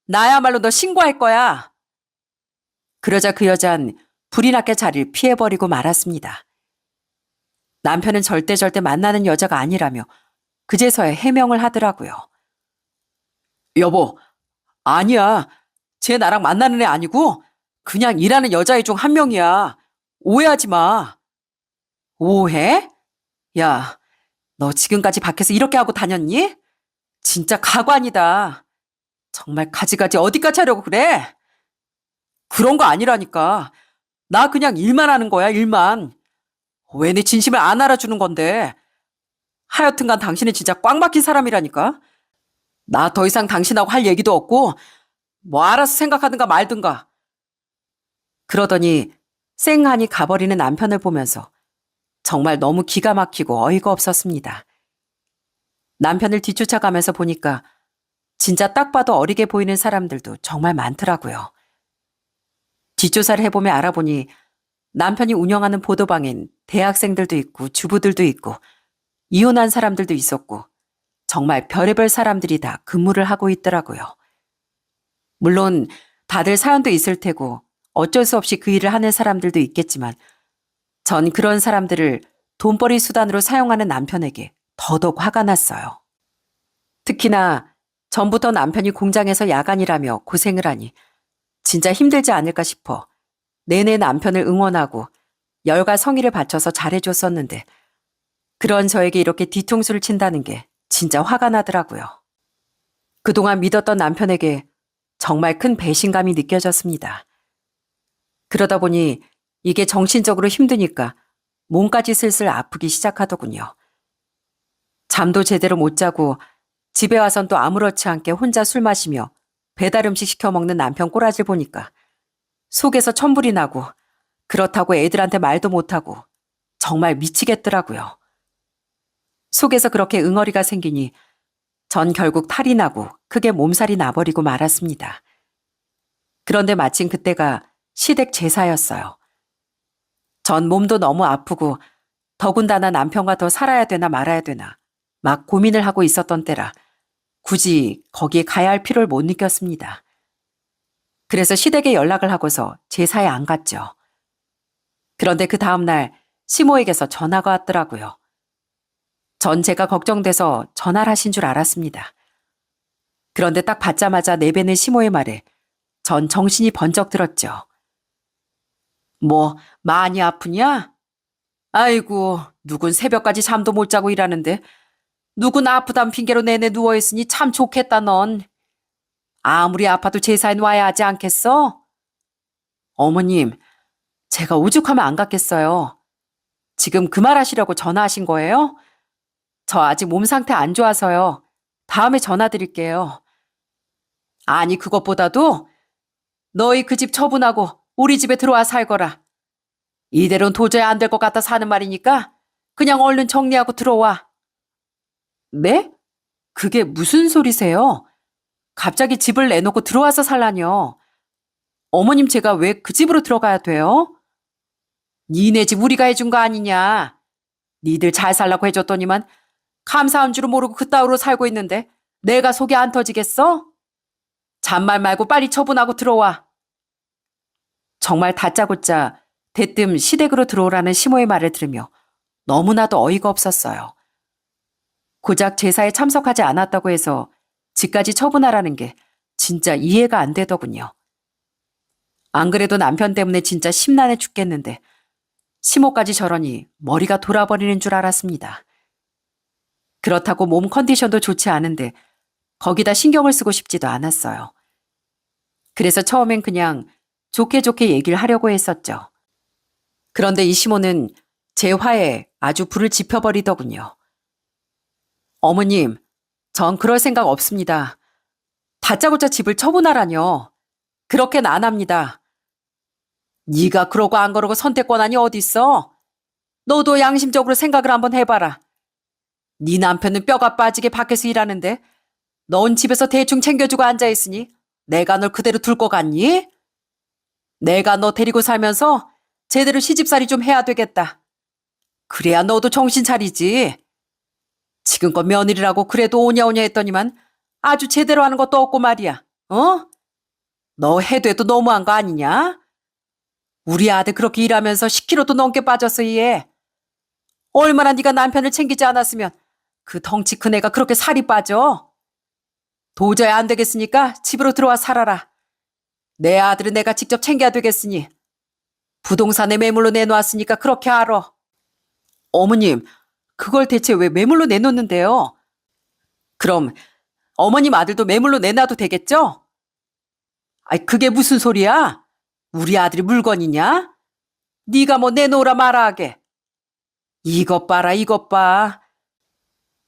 S1: 나야말로 너 신고할 거야. 그러자 그 여자는 불이 나게 자리를 피해버리고 말았습니다. 남편은 절대 만나는 여자가 아니라며 그제서야 해명을 하더라고요. 여보, 아니야. 쟤 나랑 만나는 애 아니고 그냥 일하는 여자애 중 한 명이야. 오해하지 마. 오해? 야, 너 지금까지 밖에서 이렇게 하고 다녔니? 진짜 가관이다. 정말 가지가지 어디까지 하려고 그래? 그런 거 아니라니까. 나 그냥 일만 하는 거야, 일만. 왜 내 진심을 안 알아주는 건데. 하여튼간 당신은 진짜 꽉 막힌 사람이라니까. 나 더 이상 당신하고 할 얘기도 없고 뭐 알아서 생각하든가 말든가. 그러더니 쌩하니 가버리는 남편을 보면서 정말 너무 기가 막히고 어이가 없었습니다. 남편을 뒤쫓아가면서 보니까 진짜 딱 봐도 어리게 보이는 사람들도 정말 많더라고요. 뒷조사를 해보며 알아보니 남편이 운영하는 보도방엔 대학생들도 있고 주부들도 있고 이혼한 사람들도 있었고 정말 별의별 사람들이 다 근무를 하고 있더라고요. 물론 다들 사연도 있을 테고 어쩔 수 없이 그 일을 하는 사람들도 있겠지만 전 그런 사람들을 돈벌이 수단으로 사용하는 남편에게 더더욱 화가 났어요. 특히나 전부터 남편이 공장에서 야간이라며 고생을 하니 진짜 힘들지 않을까 싶어 내내 남편을 응원하고 열과 성의를 바쳐서 잘해줬었는데 그런 저에게 이렇게 뒤통수를 친다는 게 진짜 화가 나더라고요. 그동안 믿었던 남편에게 정말 큰 배신감이 느껴졌습니다. 그러다 보니 이게 정신적으로 힘드니까 몸까지 슬슬 아프기 시작하더군요. 잠도 제대로 못 자고 집에 와선 또 아무렇지 않게 혼자 술 마시며 배달 음식 시켜 먹는 남편 꼬라지를 보니까 속에서 천불이 나고 그렇다고 애들한테 말도 못하고 정말 미치겠더라고요. 속에서 그렇게 응어리가 생기니 전 결국 탈이 나고 크게 몸살이 나버리고 말았습니다. 그런데 마침 그때가 시댁 제사였어요. 전 몸도 너무 아프고 더군다나 남편과 더 살아야 되나 말아야 되나 막 고민을 하고 있었던 때라 굳이 거기에 가야 할 필요를 못 느꼈습니다. 그래서 시댁에 연락을 하고서 제사에 안 갔죠. 그런데 그 다음날 시모에게서 전화가 왔더라고요. 전 제가 걱정돼서 전화를 하신 줄 알았습니다. 그런데 딱 받자마자 내뱉는 시모의 말에 전 정신이 번쩍 들었죠. 뭐 많이 아프냐? 아이고 누군 새벽까지 잠도 못 자고 일하는데 누군 아프단 핑계로 내내 누워있으니 참 좋겠다 넌. 아무리 아파도 제사엔 와야 하지 않겠어? 어머님, 제가 오죽하면 안 갔겠어요. 지금 그 말 하시려고 전화하신 거예요? 저 아직 몸 상태 안 좋아서요. 다음에 전화 드릴게요. 아니 그것보다도 너희 그 집 처분하고 우리 집에 들어와 살거라. 이대로는 도저히 안 될 것 같아 사는 말이니까 그냥 얼른 정리하고 들어와. 네? 그게 무슨 소리세요? 갑자기 집을 내놓고 들어와서 살라뇨. 어머님 제가 왜 그 집으로 들어가야 돼요? 니네 집 우리가 해준 거 아니냐. 니들 잘 살라고 해줬더니만 감사한 줄은 모르고 그따위로 살고 있는데 내가 속이 안 터지겠어? 잔말 말고 빨리 처분하고 들어와. 정말 다짜고짜 대뜸 시댁으로 들어오라는 시모의 말을 들으며 너무나도 어이가 없었어요. 고작 제사에 참석하지 않았다고 해서 집까지 처분하라는 게 진짜 이해가 안 되더군요. 안 그래도 남편 때문에 진짜 심란해 죽겠는데 시모까지 저러니 머리가 돌아버리는 줄 알았습니다. 그렇다고 몸 컨디션도 좋지 않은데 거기다 신경을 쓰고 싶지도 않았어요. 그래서 처음엔 그냥 좋게 얘기를 하려고 했었죠. 그런데 이 시모는 제 화에 아주 불을 지펴버리더군요. 어머님, 전 그럴 생각 없습니다. 다짜고짜 집을 처분하라뇨. 그렇게는 안 합니다. 네가 그러고 안 그러고 선택 권한이 어딨어? 너도 양심적으로 생각을 한번 해봐라. 네 남편은 뼈가 빠지게 밖에서 일하는데 넌 집에서 대충 챙겨주고 앉아있으니 내가 널 그대로 둘 것 같니? 내가 너 데리고 살면서 제대로 시집살이 좀 해야 되겠다. 그래야 너도 정신 차리지. 지금껏 며느리라고 그래도 오냐오냐 했더니만 아주 제대로 하는 것도 없고 말이야. 어? 너 해도 해도 너무한 거 아니냐? 우리 아들 그렇게 일하면서 10kg도 넘게 빠졌어, 얘. 얼마나 네가 남편을 챙기지 않았으면 그 덩치 큰 애가 그렇게 살이 빠져? 도저히 안 되겠으니까 집으로 들어와 살아라. 내 아들은 내가 직접 챙겨야 되겠으니. 부동산에 매물로 내놓았으니까 그렇게 알아. 어머님, 그걸 대체 왜 매물로 내놓는데요? 그럼 어머님 아들도 매물로 내놔도 되겠죠? 아이, 그게 무슨 소리야? 우리 아들이 물건이냐? 네가 뭐 내놓으라 말아 하게. 이것 봐라, 이것 봐.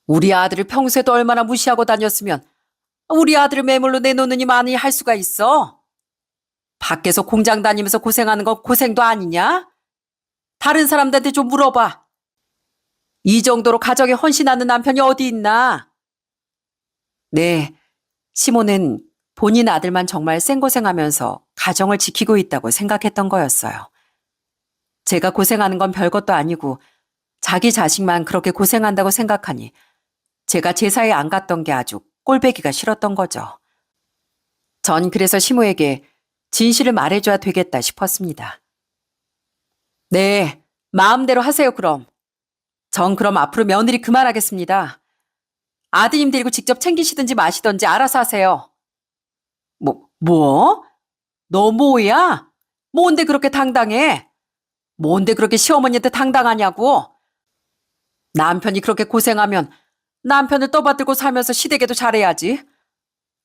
S1: 우리 아들을 평소에도 얼마나 무시하고 다녔으면 우리 아들을 매물로 내놓느니 많이 할 수가 있어. 밖에서 공장 다니면서 고생하는 건 고생도 아니냐? 다른 사람들한테 좀 물어봐. 이 정도로 가정에 헌신하는 남편이 어디 있나? 네, 시모는 본인 아들만 정말 생고생하면서 가정을 지키고 있다고 생각했던 거였어요. 제가 고생하는 건 별것도 아니고 자기 자식만 그렇게 고생한다고 생각하니 제가 제사에 안 갔던 게 아주 꼴배기가 싫었던 거죠. 전 그래서 시모에게 진실을 말해줘야 되겠다 싶었습니다. 네, 마음대로 하세요 그럼. 전 그럼 앞으로 며느리 그만하겠습니다. 아드님 데리고 직접 챙기시든지 마시든지 알아서 하세요. 뭐? 너 뭐야? 뭔데 그렇게 당당해? 뭔데 그렇게 시어머니한테 당당하냐고? 남편이 그렇게 고생하면 남편을 떠받들고 살면서 시댁에도 잘해야지.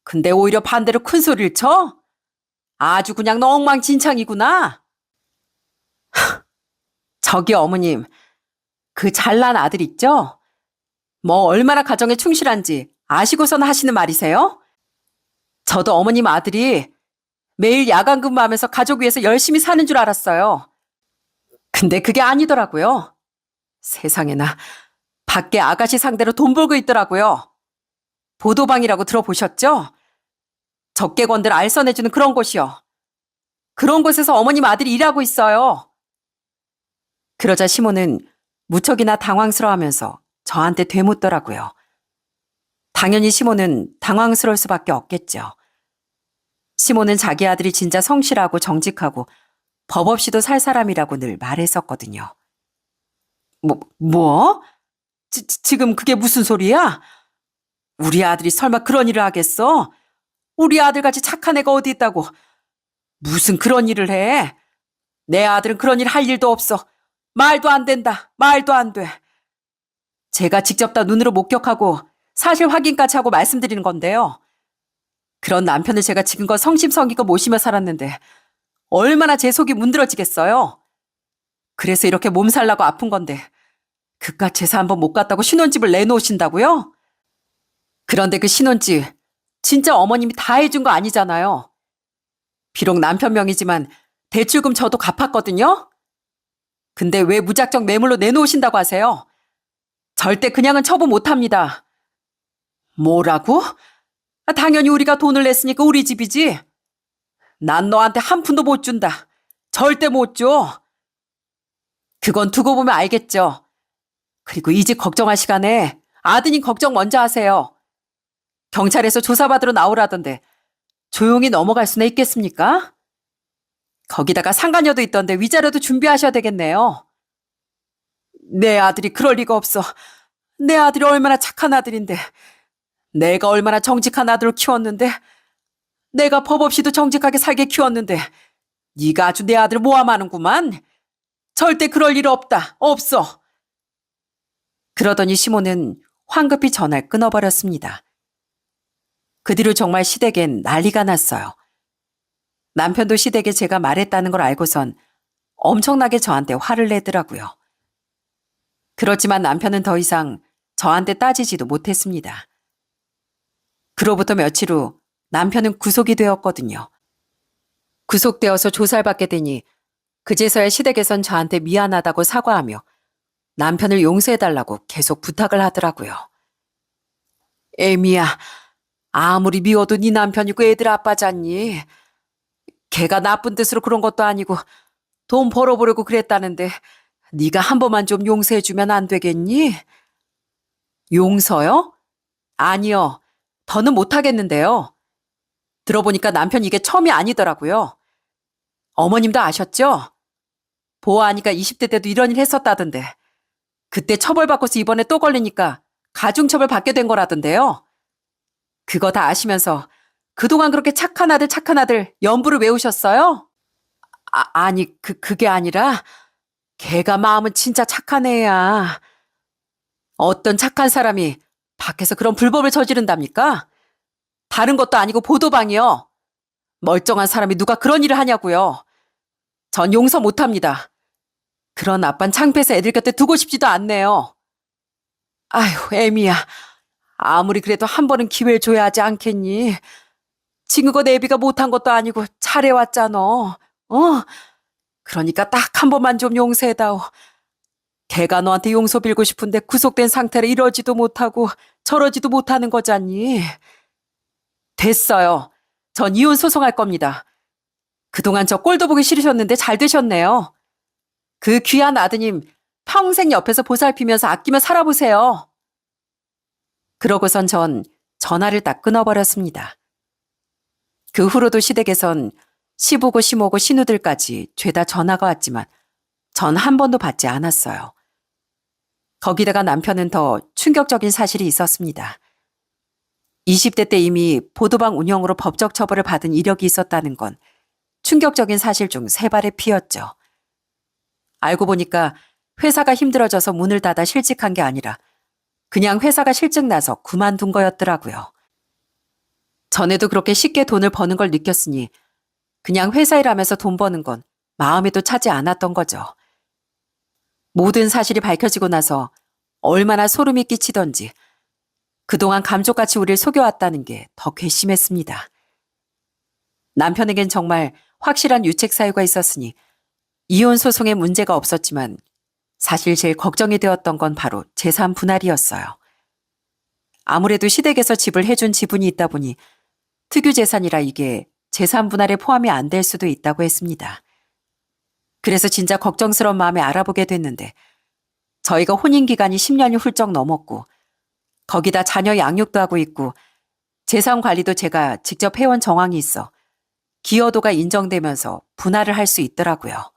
S1: 근데 오히려 반대로 큰 소리를 쳐? 아주 그냥 너 엉망진창이구나. 저기 어머님, 그 잘난 아들 있죠? 뭐 얼마나 가정에 충실한지 아시고선 하시는 말이세요? 저도 어머님 아들이 매일 야간 근무하면서 가족 위해서 열심히 사는 줄 알았어요. 근데 그게 아니더라고요. 세상에나 밖에 아가씨 상대로 돈 벌고 있더라고요. 보도방이라고 들어보셨죠? 적개건들 알선해주는 그런 곳이요. 그런 곳에서 어머님 아들이 일하고 있어요. 그러자 시모는 무척이나 당황스러워하면서 저한테 되묻더라고요. 당연히 시모는 당황스러울 수밖에 없겠죠. 시모는 자기 아들이 진짜 성실하고 정직하고 법 없이도 살 사람이라고 늘 말했었거든요. 뭐? 지금 그게 무슨 소리야? 우리 아들이 설마 그런 일을 하겠어? 우리 아들같이 착한 애가 어디 있다고. 무슨 그런 일을 해? 내 아들은 그런 일 할 일도 없어. 말도 안 된다. 말도 안 돼. 제가 직접 다 눈으로 목격하고 사실 확인까지 하고 말씀드리는 건데요. 그런 남편을 제가 지금껏 성심성의껏 모시며 살았는데 얼마나 제 속이 문드러지겠어요. 그래서 이렇게 몸살나고 아픈 건데 그깟 제사 한번 못 갔다고 신혼집을 내놓으신다고요? 그런데 그 신혼집 진짜 어머님이 다 해준 거 아니잖아요. 비록 남편 명이지만 대출금 저도 갚았거든요. 근데 왜 무작정 매물로 내놓으신다고 하세요? 절대 그냥은 처분 못합니다. 뭐라고? 당연히 우리가 돈을 냈으니까 우리 집이지. 난 너한테 한 푼도 못 준다. 절대 못 줘. 그건 두고 보면 알겠죠. 그리고 이 집 걱정할 시간에 아드님 걱정 먼저 하세요. 경찰에서 조사받으러 나오라던데 조용히 넘어갈 수나 있겠습니까? 거기다가 상간녀도 있던데 위자료도 준비하셔야 되겠네요. 내 아들이 그럴 리가 없어. 내 아들이 얼마나 착한 아들인데. 내가 얼마나 정직한 아들을 키웠는데. 내가 법 없이도 정직하게 살게 키웠는데. 네가 아주 내 아들을 모함하는구만. 절대 그럴 일 없다. 없어. 그러더니 시모는 황급히 전화를 끊어버렸습니다. 그 뒤로 정말 시댁엔 난리가 났어요. 남편도 시댁에 제가 말했다는 걸 알고선 엄청나게 저한테 화를 내더라고요. 그렇지만 남편은 더 이상 저한테 따지지도 못했습니다. 그로부터 며칠 후 남편은 구속이 되었거든요. 구속되어서 조사를 받게 되니 그제서야 시댁에선 저한테 미안하다고 사과하며 남편을 용서해달라고 계속 부탁을 하더라고요. 애미야, 아무리 미워도 네 남편이고 애들 아빠잖니. 걔가 나쁜 뜻으로 그런 것도 아니고 돈 벌어보려고 그랬다는데 네가 한 번만 좀 용서해주면 안 되겠니? 용서요? 아니요. 더는 못하겠는데요. 들어보니까 남편이 이게 처음이 아니더라고요. 어머님도 아셨죠? 보아하니까 20대 때도 이런 일 했었다던데. 그때 처벌받고서 이번에 또 걸리니까 가중처벌 받게 된 거라던데요. 그거 다 아시면서 그동안 그렇게 착한 아들 연부를 외우셨어요? 아니, 그게 아니라 걔가 마음은 진짜 착한 애야. 어떤 착한 사람이 밖에서 그런 불법을 저지른답니까? 다른 것도 아니고 보도방이요. 멀쩡한 사람이 누가 그런 일을 하냐고요. 전 용서 못합니다. 그런 아빤 창피해서 애들 곁에 두고 싶지도 않네요. 아휴, 애미야. 아무리 그래도 한 번은 기회를 줘야 하지 않겠니? 친구가 내비가 못한 것도 아니고 잘해왔잖아. 어? 그러니까 딱 한 번만 좀 용서해다오. 걔가 너한테 용서 빌고 싶은데 구속된 상태로 이러지도 못하고 저러지도 못하는 거잖니. 됐어요. 전 이혼 소송할 겁니다. 그동안 저 꼴도 보기 싫으셨는데 잘 되셨네요. 그 귀한 아드님 평생 옆에서 보살피면서 아끼며 살아보세요. 그러고선 전 전화를 딱 끊어버렸습니다. 그 후로도 시댁에선 시부고 시모고 신우들까지 죄다 전화가 왔지만 전 한 번도 받지 않았어요. 거기다가 남편은 더 충격적인 사실이 있었습니다. 20대 때 이미 보도방 운영으로 법적 처벌을 받은 이력이 있었다는 건 충격적인 사실 중 세 발의 피였죠. 알고 보니까 회사가 힘들어져서 문을 닫아 실직한 게 아니라 그냥 회사가 실직 나서 그만둔 거였더라고요. 전에도 그렇게 쉽게 돈을 버는 걸 느꼈으니 그냥 회사 일하면서 돈 버는 건 마음에도 차지 않았던 거죠. 모든 사실이 밝혀지고 나서 얼마나 소름이 끼치던지 그동안 감쪽같이 우릴 속여왔다는 게 더 괘씸했습니다. 남편에겐 정말 확실한 유책 사유가 있었으니 이혼 소송에 문제가 없었지만 사실 제일 걱정이 되었던 건 바로 재산 분할이었어요. 아무래도 시댁에서 집을 해준 지분이 있다 보니 특유 재산이라 이게 재산 분할에 포함이 안 될 수도 있다고 했습니다. 그래서 진짜 걱정스러운 마음에 알아보게 됐는데 저희가 혼인기간이 10년이 훌쩍 넘었고 거기다 자녀 양육도 하고 있고 재산 관리도 제가 직접 해온 정황이 있어 기여도가 인정되면서 분할을 할 수 있더라고요.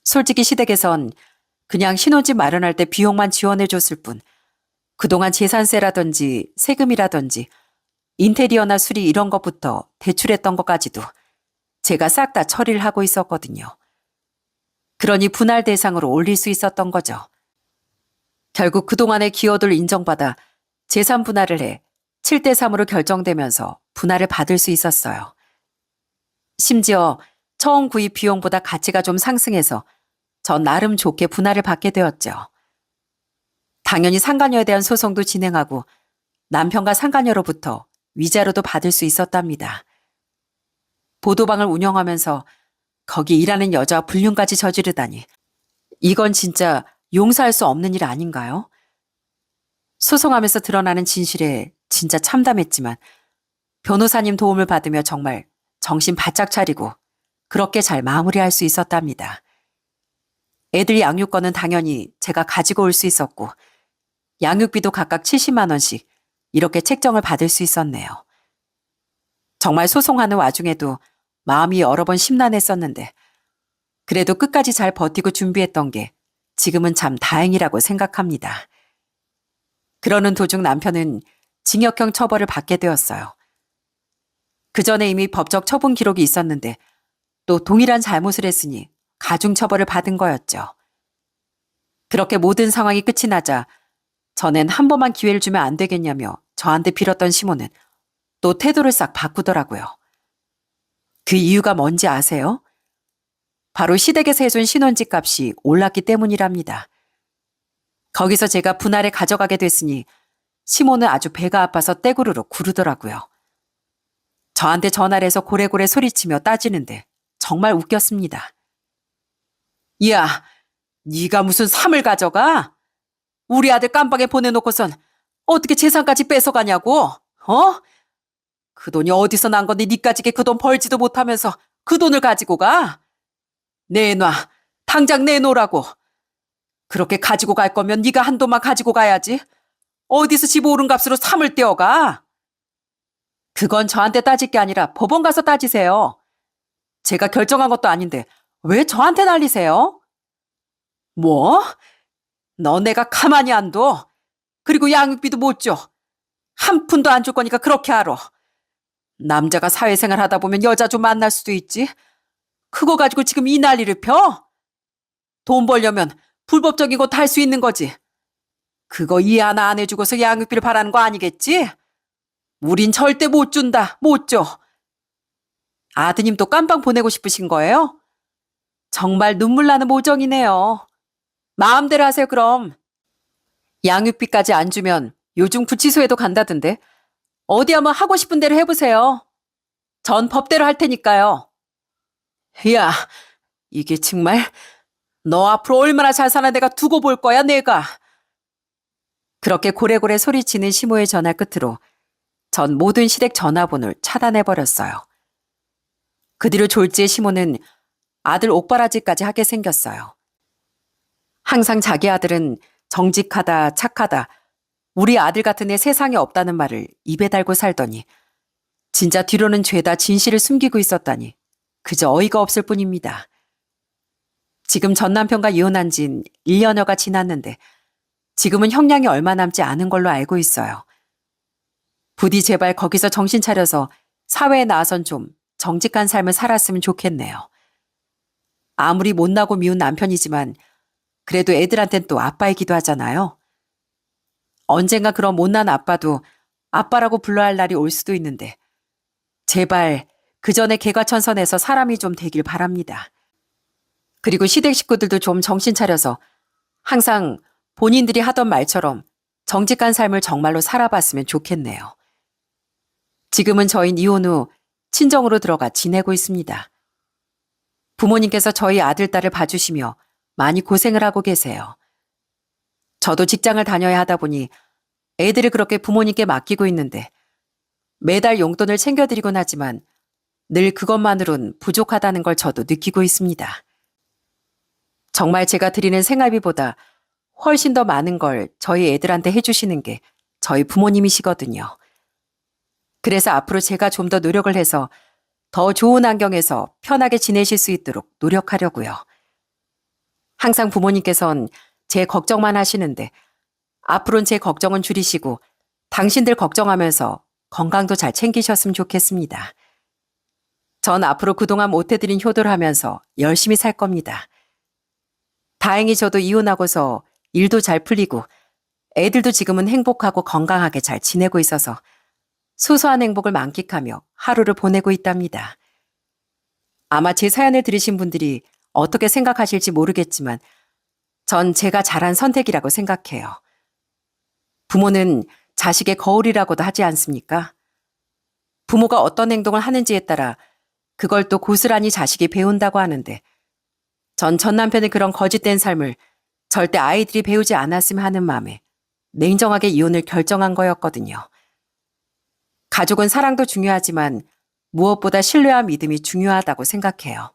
S1: 솔직히 시댁에선 그냥 신혼집 마련할 때 비용만 지원해 줬을 뿐 그동안 재산세라든지 세금이라든지 인테리어나 수리 이런 것부터 대출했던 것까지도 제가 싹 다 처리를 하고 있었거든요. 그러니 분할 대상으로 올릴 수 있었던 거죠. 결국 그동안의 기여도를 인정받아 재산 분할을 해 7대 3으로 결정되면서 분할을 받을 수 있었어요. 심지어 처음 구입 비용보다 가치가 좀 상승해서 전 나름 좋게 분할을 받게 되었죠. 당연히 상간녀에 대한 소송도 진행하고 남편과 상간녀로부터 위자료도 받을 수 있었답니다. 보도방을 운영하면서 거기 일하는 여자와 불륜까지 저지르다니 이건 진짜 용서할 수 없는 일 아닌가요? 소송하면서 드러나는 진실에 진짜 참담했지만 변호사님 도움을 받으며 정말 정신 바짝 차리고 그렇게 잘 마무리할 수 있었답니다. 애들 양육권은 당연히 제가 가지고 올 수 있었고 양육비도 각각 70만 원씩 이렇게 책정을 받을 수 있었네요. 정말 소송하는 와중에도 마음이 여러 번 심란했었는데 그래도 끝까지 잘 버티고 준비했던 게 지금은 참 다행이라고 생각합니다. 그러는 도중 남편은 징역형 처벌을 받게 되었어요. 그 전에 이미 법적 처분 기록이 있었는데 또 동일한 잘못을 했으니 가중처벌을 받은 거였죠. 그렇게 모든 상황이 끝이 나자 전엔 한 번만 기회를 주면 안 되겠냐며 저한테 빌었던 시모는 또 태도를 싹 바꾸더라고요. 그 이유가 뭔지 아세요? 바로 시댁에서 해준 신혼집 값이 올랐기 때문이랍니다. 거기서 제가 분할에 가져가게 됐으니 시모는 아주 배가 아파서 떼구르르 구르더라고요. 저한테 전화를 해서 고래고래 소리치며 따지는데 정말 웃겼습니다. 야, 네가 무슨 삶을 가져가? 우리 아들 깜빵에 보내놓고선 어떻게 재산까지 뺏어가냐고? 어? 그 돈이 어디서 난 건데 니까지게 그 돈 벌지도 못하면서 그 돈을 가지고 가? 내놔. 당장 내놓으라고. 그렇게 가지고 갈 거면 네가 한도만 가지고 가야지. 어디서 집 오른 값으로 삶을 떼어가? 그건 저한테 따질 게 아니라 법원 가서 따지세요. 제가 결정한 것도 아닌데 왜 저한테 날리세요? 뭐? 너 내가 가만히 안 둬. 그리고 양육비도 못 줘. 한 푼도 안 줄 거니까 그렇게 알아. 남자가 사회생활 하다 보면 여자 좀 만날 수도 있지. 그거 가지고 지금 이 난리를 펴? 돈 벌려면 불법적인 거 다 할 수 있는 거지. 그거 이해 하나 안 해주고서 양육비를 바라는 거 아니겠지? 우린 절대 못 준다. 못 줘. 아드님 또 깜빵 보내고 싶으신 거예요? 정말 눈물 나는 모정이네요. 마음대로 하세요, 그럼. 양육비까지 안 주면 요즘 구치소에도 간다던데. 어디 한번 하고 싶은 대로 해보세요. 전 법대로 할 테니까요. 야, 이게 정말 너 앞으로 얼마나 잘 사나 내가 두고 볼 거야, 내가. 그렇게 고래고래 소리치는 시모의 전화 끝으로 전 모든 시댁 전화번호를 차단해버렸어요. 그 뒤로 졸지의 시모는 아들 옥바라지까지 하게 생겼어요. 항상 자기 아들은 정직하다, 착하다, 우리 아들 같은 애 세상에 없다는 말을 입에 달고 살더니 진짜 뒤로는 죄다 진실을 숨기고 있었다니 그저 어이가 없을 뿐입니다. 지금 전 남편과 이혼한 진 1년여가 지났는데 지금은 형량이 얼마 남지 않은 걸로 알고 있어요. 부디 제발 거기서 정신 차려서 사회에 나와선 좀 정직한 삶을 살았으면 좋겠네요. 아무리 못나고 미운 남편이지만 그래도 애들한텐 또 아빠이기도 하잖아요. 언젠가 그런 못난 아빠도 아빠라고 불러야 할 날이 올 수도 있는데 제발 그 전에 개과천선해서 사람이 좀 되길 바랍니다. 그리고 시댁 식구들도 좀 정신 차려서 항상 본인들이 하던 말처럼 정직한 삶을 정말로 살아봤으면 좋겠네요. 지금은 저희는 이혼 후 친정으로 들어가 지내고 있습니다. 부모님께서 저희 아들, 딸을 봐주시며 많이 고생을 하고 계세요. 저도 직장을 다녀야 하다 보니 애들을 그렇게 부모님께 맡기고 있는데 매달 용돈을 챙겨드리곤 하지만 늘 그것만으론 부족하다는 걸 저도 느끼고 있습니다. 정말 제가 드리는 생활비보다 훨씬 더 많은 걸 저희 애들한테 해주시는 게 저희 부모님이시거든요. 그래서 앞으로 제가 좀 더 노력을 해서 더 좋은 환경에서 편하게 지내실 수 있도록 노력하려고요. 항상 부모님께선 제 걱정만 하시는데 앞으로는 제 걱정은 줄이시고 당신들 걱정하면서 건강도 잘 챙기셨으면 좋겠습니다. 전 앞으로 그동안 못해드린 효도를 하면서 열심히 살 겁니다. 다행히 저도 이혼하고서 일도 잘 풀리고 애들도 지금은 행복하고 건강하게 잘 지내고 있어서 소소한 행복을 만끽하며 하루를 보내고 있답니다. 아마 제 사연을 들으신 분들이 어떻게 생각하실지 모르겠지만 전 제가 잘한 선택이라고 생각해요. 부모는 자식의 거울이라고도 하지 않습니까? 부모가 어떤 행동을 하는지에 따라 그걸 또 고스란히 자식이 배운다고 하는데 전 남편의 그런 거짓된 삶을 절대 아이들이 배우지 않았으면 하는 마음에 냉정하게 이혼을 결정한 거였거든요. 가족은 사랑도 중요하지만 무엇보다 신뢰와 믿음이 중요하다고 생각해요.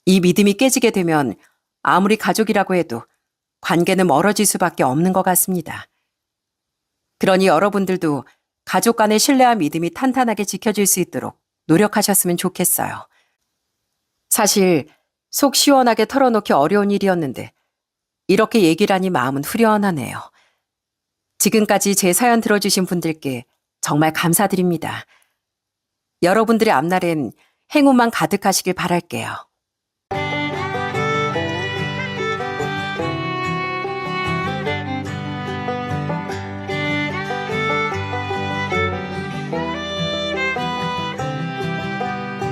S1: 이 믿음이 깨지게 되면 아무리 가족이라고 해도 관계는 멀어질 수밖에 없는 것 같습니다. 그러니 여러분들도 가족 간의 신뢰와 믿음이 탄탄하게 지켜질 수 있도록 노력하셨으면 좋겠어요. 사실 속 시원하게 털어놓기 어려운 일이었는데 이렇게 얘기를 하니 마음은 후련하네요. 지금까지 제 사연 들어주신 분들께 정말 감사드립니다. 여러분들의 앞날엔 행운만 가득하시길 바랄게요.